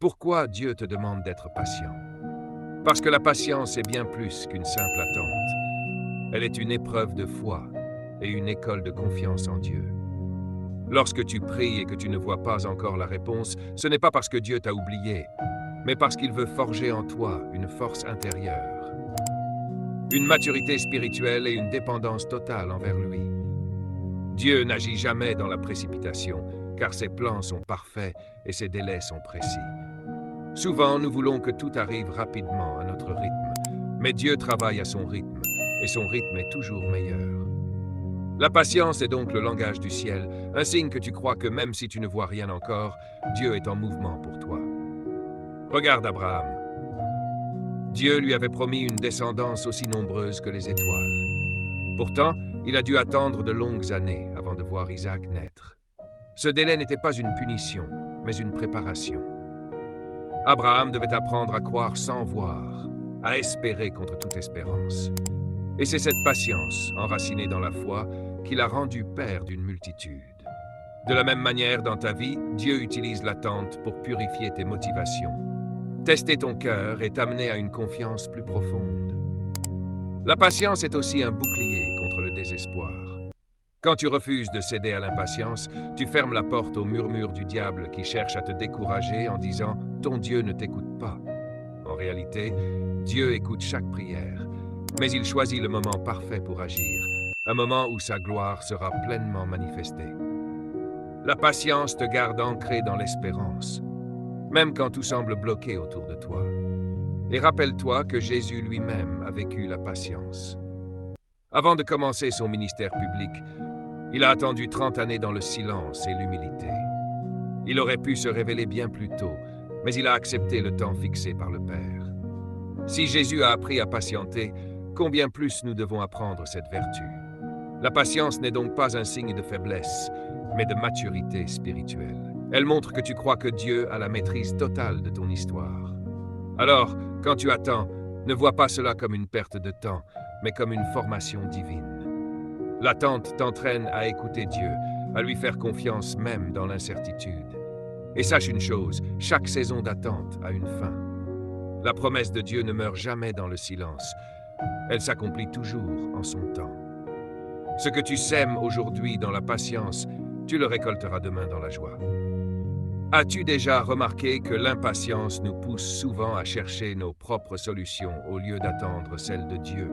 Pourquoi Dieu te demande d'être patient? Parce que la patience est bien plus qu'une simple attente. Elle est une épreuve de foi et une école de confiance en Dieu. Lorsque tu pries et que tu ne vois pas encore la réponse, ce n'est pas parce que Dieu t'a oublié, mais parce qu'il veut forger en toi une force intérieure, une maturité spirituelle et une dépendance totale envers lui. Dieu n'agit jamais dans la précipitation, car ses plans sont parfaits et ses délais sont précis. Souvent, nous voulons que tout arrive rapidement à notre rythme, mais Dieu travaille à son rythme, et son rythme est toujours meilleur. La patience est donc le langage du ciel, un signe que tu crois que même si tu ne vois rien encore, Dieu est en mouvement pour toi. Regarde Abraham. Dieu lui avait promis une descendance aussi nombreuse que les étoiles. Pourtant, il a dû attendre de longues années avant de voir Isaac naître. Ce délai n'était pas une punition, mais une préparation. Abraham devait apprendre à croire sans voir, à espérer contre toute espérance. Et c'est cette patience, enracinée dans la foi, qui l'a rendu père d'une multitude. De la même manière, dans ta vie, Dieu utilise l'attente pour purifier tes motivations, tester ton cœur et t'amener à une confiance plus profonde. La patience est aussi un bouclier contre le désespoir. Quand tu refuses de céder à l'impatience, tu fermes la porte au murmure du diable qui cherche à te décourager en disant « Ton Dieu ne t'écoute pas ». En réalité, Dieu écoute chaque prière, mais il choisit le moment parfait pour agir, un moment où sa gloire sera pleinement manifestée. La patience te garde ancré dans l'espérance, même quand tout semble bloqué autour de toi. Et rappelle-toi que Jésus lui-même a vécu la patience. Avant de commencer son ministère public, il a attendu 30 années dans le silence et l'humilité. Il aurait pu se révéler bien plus tôt, mais il a accepté le temps fixé par le Père. Si Jésus a appris à patienter, combien plus nous devons apprendre cette vertu. La patience n'est donc pas un signe de faiblesse, mais de maturité spirituelle. Elle montre que tu crois que Dieu a la maîtrise totale de ton histoire. Alors, quand tu attends, ne vois pas cela comme une perte de temps, mais comme une formation divine. L'attente t'entraîne à écouter Dieu, à lui faire confiance même dans l'incertitude. Et sache une chose, chaque saison d'attente a une fin. La promesse de Dieu ne meurt jamais dans le silence. Elle s'accomplit toujours en son temps. Ce que tu sèmes aujourd'hui dans la patience, tu le récolteras demain dans la joie. As-tu déjà remarqué que l'impatience nous pousse souvent à chercher nos propres solutions au lieu d'attendre celles de Dieu?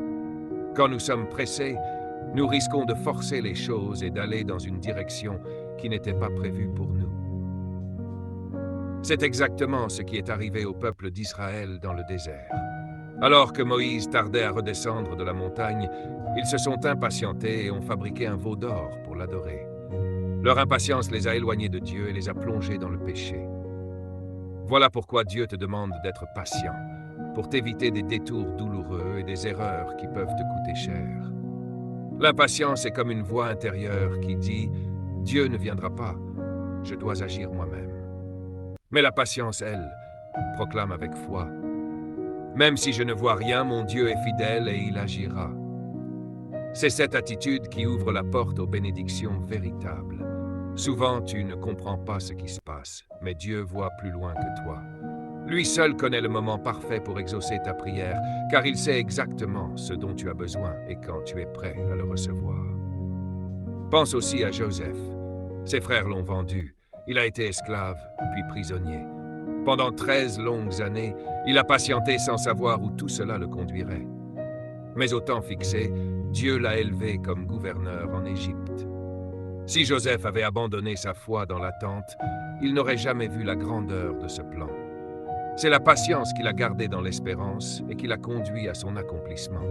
Quand nous sommes pressés, nous risquons de forcer les choses et d'aller dans une direction qui n'était pas prévue pour nous. C'est exactement ce qui est arrivé au peuple d'Israël dans le désert. Alors que Moïse tardait à redescendre de la montagne, ils se sont impatientés et ont fabriqué un veau d'or pour l'adorer. Leur impatience les a éloignés de Dieu et les a plongés dans le péché. Voilà pourquoi Dieu te demande d'être patient, pour t'éviter des détours douloureux et des erreurs qui peuvent te coûter cher. L'impatience est comme une voix intérieure qui dit « Dieu ne viendra pas, je dois agir moi-même ». Mais la patience, elle, proclame avec foi « Même si je ne vois rien, mon Dieu est fidèle et il agira ». C'est cette attitude qui ouvre la porte aux bénédictions véritables. Souvent, tu ne comprends pas ce qui se passe, mais Dieu voit plus loin que toi. Lui seul connaît le moment parfait pour exaucer ta prière, car il sait exactement ce dont tu as besoin et quand tu es prêt à le recevoir. Pense aussi à Joseph. Ses frères l'ont vendu. Il a été esclave, puis prisonnier. Pendant 13 longues années, il a patienté sans savoir où tout cela le conduirait. Mais au temps fixé, Dieu l'a élevé comme gouverneur en Égypte. Si Joseph avait abandonné sa foi dans l'attente, il n'aurait jamais vu la grandeur de ce plan. C'est la patience qui l'a gardé dans l'espérance et qui l'a conduit à son accomplissement.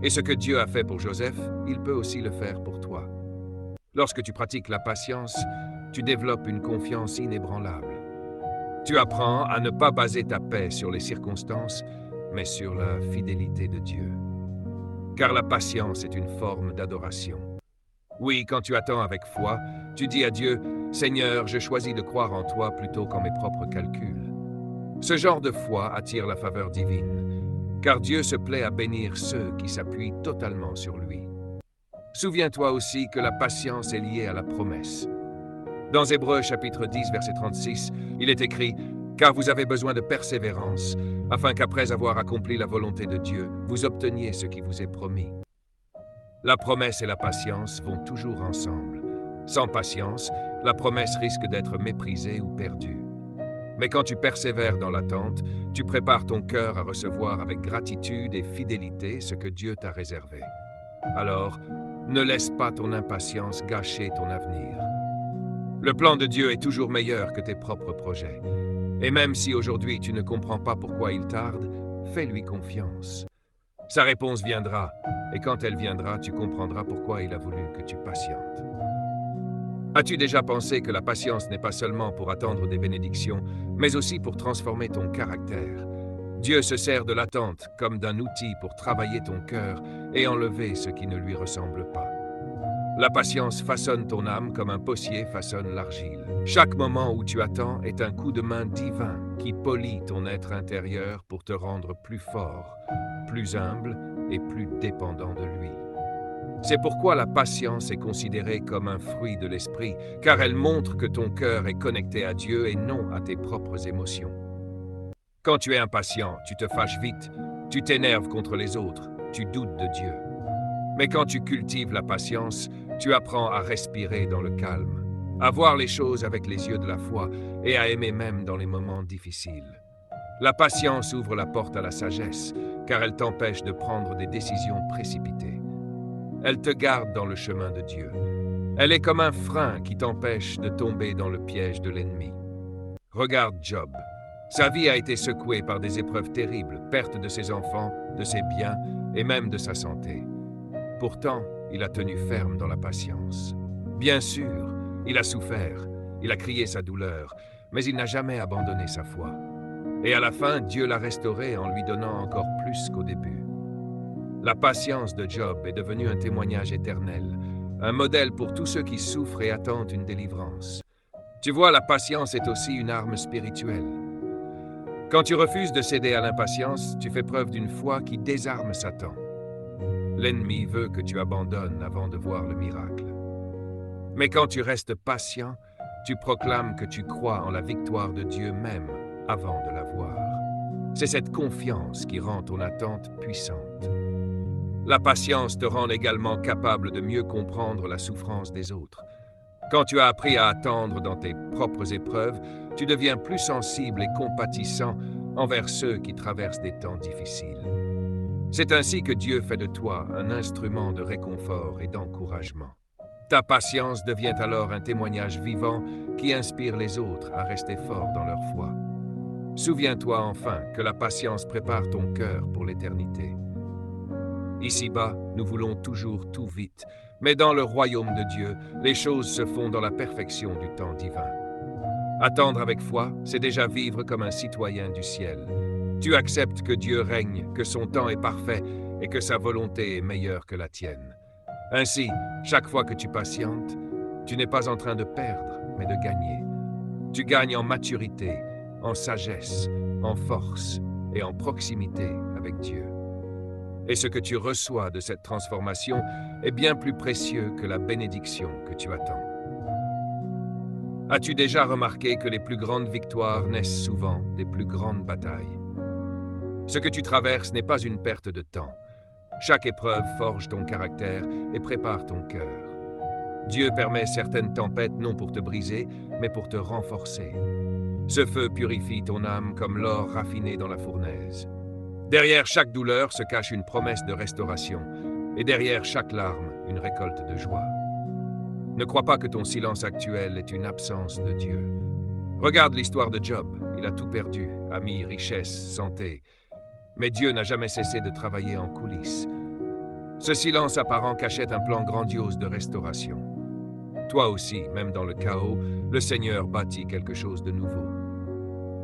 Et ce que Dieu a fait pour Joseph, il peut aussi le faire pour toi. Lorsque tu pratiques la patience, tu développes une confiance inébranlable. Tu apprends à ne pas baser ta paix sur les circonstances, mais sur la fidélité de Dieu. Car la patience est une forme d'adoration. Oui, quand tu attends avec foi, tu dis à Dieu, « Seigneur, je choisis de croire en toi plutôt qu'en mes propres calculs. » Ce genre de foi attire la faveur divine, car Dieu se plaît à bénir ceux qui s'appuient totalement sur lui. Souviens-toi aussi que la patience est liée à la promesse. Dans Hébreux chapitre 10, verset 36, il est écrit « car vous avez besoin de persévérance, afin qu'après avoir accompli la volonté de Dieu, vous obteniez ce qui vous est promis. La promesse et la patience vont toujours ensemble. Sans patience, la promesse risque d'être méprisée ou perdue. Mais quand tu persévères dans l'attente, tu prépares ton cœur à recevoir avec gratitude et fidélité ce que Dieu t'a réservé. Alors, ne laisse pas ton impatience gâcher ton avenir. Le plan de Dieu est toujours meilleur que tes propres projets. Et même si aujourd'hui tu ne comprends pas pourquoi il tarde, fais-lui confiance. Sa réponse viendra, et quand elle viendra, tu comprendras pourquoi il a voulu que tu patientes. As-tu déjà pensé que la patience n'est pas seulement pour attendre des bénédictions, mais aussi pour transformer ton caractère? Dieu se sert de l'attente comme d'un outil pour travailler ton cœur et enlever ce qui ne lui ressemble pas. La patience façonne ton âme comme un potier façonne l'argile. Chaque moment où tu attends est un coup de main divin qui polit ton être intérieur pour te rendre plus fort, plus humble et plus dépendant de lui. C'est pourquoi la patience est considérée comme un fruit de l'esprit, car elle montre que ton cœur est connecté à Dieu et non à tes propres émotions. Quand tu es impatient, tu te fâches vite, tu t'énerves contre les autres, tu doutes de Dieu. Mais quand tu cultives la patience, tu apprends à respirer dans le calme, à voir les choses avec les yeux de la foi et à aimer même dans les moments difficiles. La patience ouvre la porte à la sagesse, car elle t'empêche de prendre des décisions précipitées. Elle te garde dans le chemin de Dieu. Elle est comme un frein qui t'empêche de tomber dans le piège de l'ennemi. Regarde Job. Sa vie a été secouée par des épreuves terribles, perte de ses enfants, de ses biens et même de sa santé. Pourtant, il a tenu ferme dans la patience. Bien sûr, il a souffert, il a crié sa douleur, mais il n'a jamais abandonné sa foi. Et à la fin, Dieu l'a restauré en lui donnant encore plus qu'au début. La patience de Job est devenue un témoignage éternel, un modèle pour tous ceux qui souffrent et attendent une délivrance. Tu vois, la patience est aussi une arme spirituelle. Quand tu refuses de céder à l'impatience, tu fais preuve d'une foi qui désarme Satan. L'ennemi veut que tu abandonnes avant de voir le miracle. Mais quand tu restes patient, tu proclames que tu crois en la victoire de Dieu même avant de la voir. C'est cette confiance qui rend ton attente puissante. La patience te rend également capable de mieux comprendre la souffrance des autres. Quand tu as appris à attendre dans tes propres épreuves, tu deviens plus sensible et compatissant envers ceux qui traversent des temps difficiles. C'est ainsi que Dieu fait de toi un instrument de réconfort et d'encouragement. Ta patience devient alors un témoignage vivant qui inspire les autres à rester forts dans leur foi. Souviens-toi enfin que la patience prépare ton cœur pour l'éternité. Ici-bas, nous voulons toujours tout vite, mais dans le royaume de Dieu, les choses se font dans la perfection du temps divin. Attendre avec foi, c'est déjà vivre comme un citoyen du ciel. Tu acceptes que Dieu règne, que son temps est parfait et que sa volonté est meilleure que la tienne. Ainsi, chaque fois que tu patientes, tu n'es pas en train de perdre, mais de gagner. Tu gagnes en maturité, en sagesse, en force et en proximité avec Dieu. Et ce que tu reçois de cette transformation est bien plus précieux que la bénédiction que tu attends. As-tu déjà remarqué que les plus grandes victoires naissent souvent des plus grandes batailles? Ce que tu traverses n'est pas une perte de temps. Chaque épreuve forge ton caractère et prépare ton cœur. Dieu permet certaines tempêtes non pour te briser, mais pour te renforcer. Ce feu purifie ton âme comme l'or raffiné dans la fournaise. Derrière chaque douleur se cache une promesse de restauration, et derrière chaque larme, une récolte de joie. Ne crois pas que ton silence actuel est une absence de Dieu. Regarde l'histoire de Job, il a tout perdu, amis, richesse, santé. Mais Dieu n'a jamais cessé de travailler en coulisses. Ce silence apparent cachait un plan grandiose de restauration. Toi aussi, même dans le chaos, le Seigneur bâtit quelque chose de nouveau.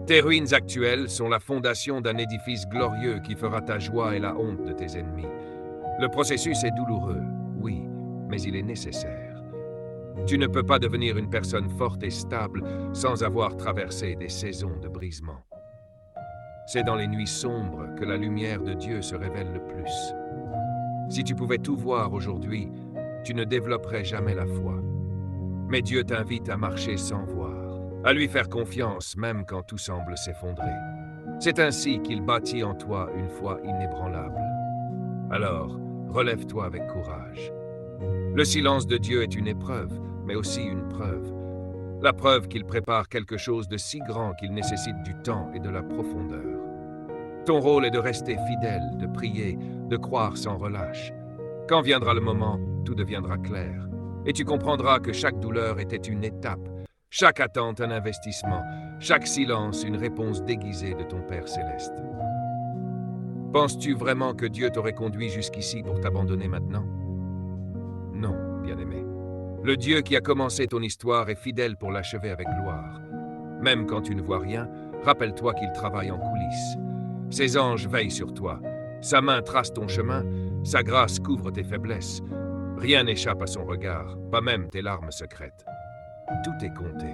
Tes ruines actuelles sont la fondation d'un édifice glorieux qui fera ta joie et la honte de tes ennemis. Le processus est douloureux, oui, mais il est nécessaire. Tu ne peux pas devenir une personne forte et stable sans avoir traversé des saisons de brisement. C'est dans les nuits sombres que la lumière de Dieu se révèle le plus. Si tu pouvais tout voir aujourd'hui, tu ne développerais jamais la foi. Mais Dieu t'invite à marcher sans voir. à lui faire confiance même quand tout semble s'effondrer. C'est ainsi qu'il bâtit en toi une foi inébranlable. Alors, relève-toi avec courage. Le silence de Dieu est une épreuve, mais aussi une preuve. La preuve qu'il prépare quelque chose de si grand qu'il nécessite du temps et de la profondeur. Ton rôle est de rester fidèle, de prier, de croire sans relâche. Quand viendra le moment, tout deviendra clair. Et tu comprendras que chaque douleur était une étape, chaque attente un investissement, chaque silence une réponse déguisée de ton Père céleste. Penses-tu vraiment que Dieu t'aurait conduit jusqu'ici pour t'abandonner maintenant? Non, bien-aimé. Le Dieu qui a commencé ton histoire est fidèle pour l'achever avec gloire. Même quand tu ne vois rien, rappelle-toi qu'il travaille en coulisses. Ses anges veillent sur toi. Sa main trace ton chemin, sa grâce couvre tes faiblesses. Rien n'échappe à son regard, pas même tes larmes secrètes. Tout est compté,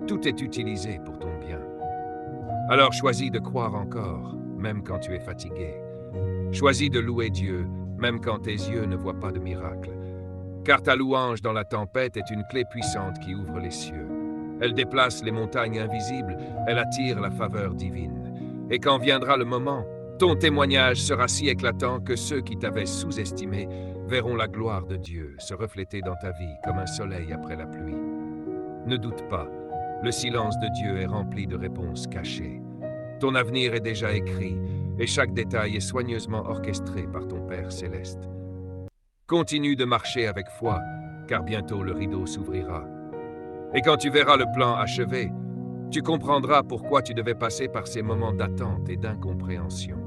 tout est utilisé pour ton bien. Alors choisis de croire encore, même quand tu es fatigué. Choisis de louer Dieu, même quand tes yeux ne voient pas de miracle. Car ta louange dans la tempête est une clé puissante qui ouvre les cieux. Elle déplace les montagnes invisibles, elle attire la faveur divine. Et quand viendra le moment, ton témoignage sera si éclatant que ceux qui t'avaient sous-estimé verront la gloire de Dieu se refléter dans ta vie comme un soleil après la pluie. Ne doute pas, le silence de Dieu est rempli de réponses cachées. Ton avenir est déjà écrit et chaque détail est soigneusement orchestré par ton Père céleste. Continue de marcher avec foi, car bientôt le rideau s'ouvrira. Et quand tu verras le plan achevé, tu comprendras pourquoi tu devais passer par ces moments d'attente et d'incompréhension.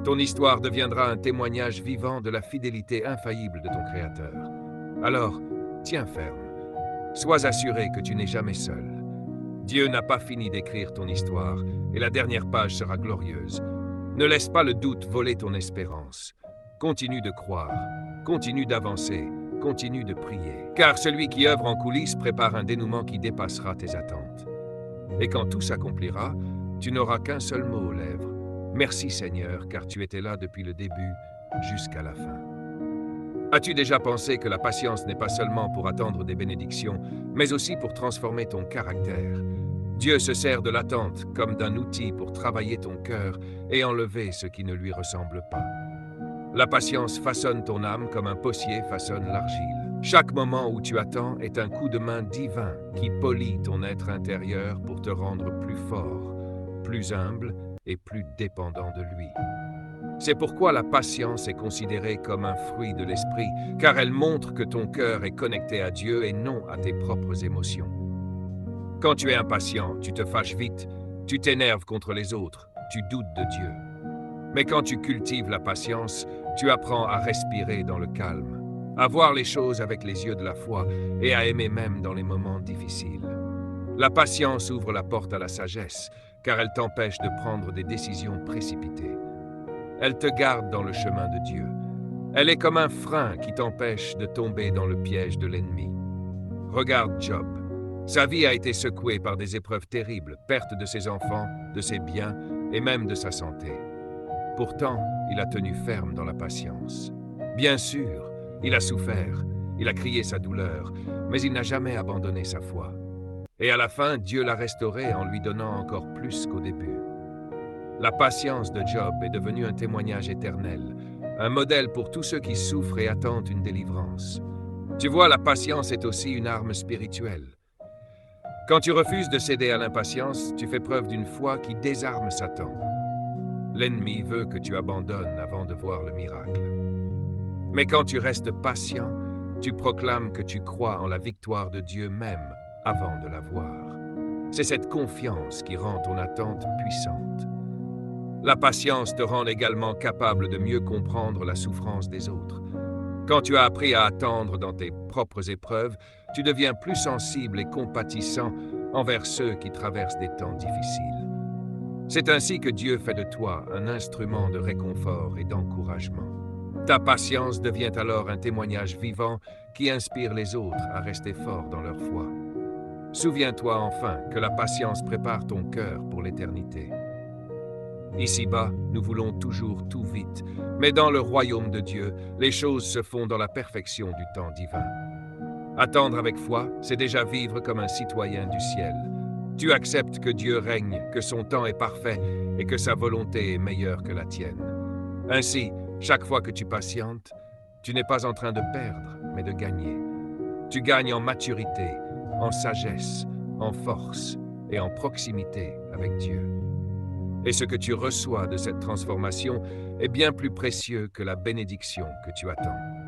Ton histoire deviendra un témoignage vivant de la fidélité infaillible de ton Créateur. Alors, tiens ferme. Sois assuré que tu n'es jamais seul. Dieu n'a pas fini d'écrire ton histoire et la dernière page sera glorieuse. Ne laisse pas le doute voler ton espérance. Continue de croire, continue d'avancer, continue de prier. Car celui qui œuvre en coulisses prépare un dénouement qui dépassera tes attentes. Et quand tout s'accomplira, tu n'auras qu'un seul mot aux lèvres. Merci Seigneur, car tu étais là depuis le début jusqu'à la fin. As-tu déjà pensé que la patience n'est pas seulement pour attendre des bénédictions, mais aussi pour transformer ton caractère? Dieu se sert de l'attente comme d'un outil pour travailler ton cœur et enlever ce qui ne lui ressemble pas. La patience façonne ton âme comme un potier façonne l'argile. Chaque moment où tu attends est un coup de main divin qui polit ton être intérieur pour te rendre plus fort, plus humble et plus dépendant de lui. C'est pourquoi la patience est considérée comme un fruit de l'esprit, car elle montre que ton cœur est connecté à Dieu et non à tes propres émotions. Quand tu es impatient, tu te fâches vite, tu t'énerves contre les autres, tu doutes de Dieu. Mais quand tu cultives la patience, tu apprends à respirer dans le calme, à voir les choses avec les yeux de la foi et à aimer même dans les moments difficiles. La patience ouvre la porte à la sagesse, car elle t'empêche de prendre des décisions précipitées. Elle te garde dans le chemin de Dieu. Elle est comme un frein qui t'empêche de tomber dans le piège de l'ennemi. Regarde Job. Sa vie a été secouée par des épreuves terribles, perte de ses enfants, de ses biens et même de sa santé. Pourtant, il a tenu ferme dans la patience. Bien sûr, il a souffert, il a crié sa douleur, mais il n'a jamais abandonné sa foi. Et à la fin, Dieu l'a restauré en lui donnant encore plus qu'au début. La patience de Job est devenue un témoignage éternel, un modèle pour tous ceux qui souffrent et attendent une délivrance. Tu vois, la patience est aussi une arme spirituelle. Quand tu refuses de céder à l'impatience, tu fais preuve d'une foi qui désarme Satan. L'ennemi veut que tu abandonnes avant de voir le miracle. Mais quand tu restes patient, tu proclames que tu crois en la victoire de Dieu même avant de la voir. C'est cette confiance qui rend ton attente puissante. La patience te rend également capable de mieux comprendre la souffrance des autres. Quand tu as appris à attendre dans tes propres épreuves, tu deviens plus sensible et compatissant envers ceux qui traversent des temps difficiles. C'est ainsi que Dieu fait de toi un instrument de réconfort et d'encouragement. Ta patience devient alors un témoignage vivant qui inspire les autres à rester forts dans leur foi. Souviens-toi enfin que la patience prépare ton cœur pour l'éternité. Ici-bas, nous voulons toujours tout vite, mais dans le royaume de Dieu, les choses se font dans la perfection du temps divin. Attendre avec foi, c'est déjà vivre comme un citoyen du ciel. Tu acceptes que Dieu règne, que son temps est parfait et que sa volonté est meilleure que la tienne. Ainsi, chaque fois que tu patientes, tu n'es pas en train de perdre, mais de gagner. Tu gagnes en maturité, en sagesse, en force et en proximité avec Dieu. Et ce que tu reçois de cette transformation est bien plus précieux que la bénédiction que tu attends.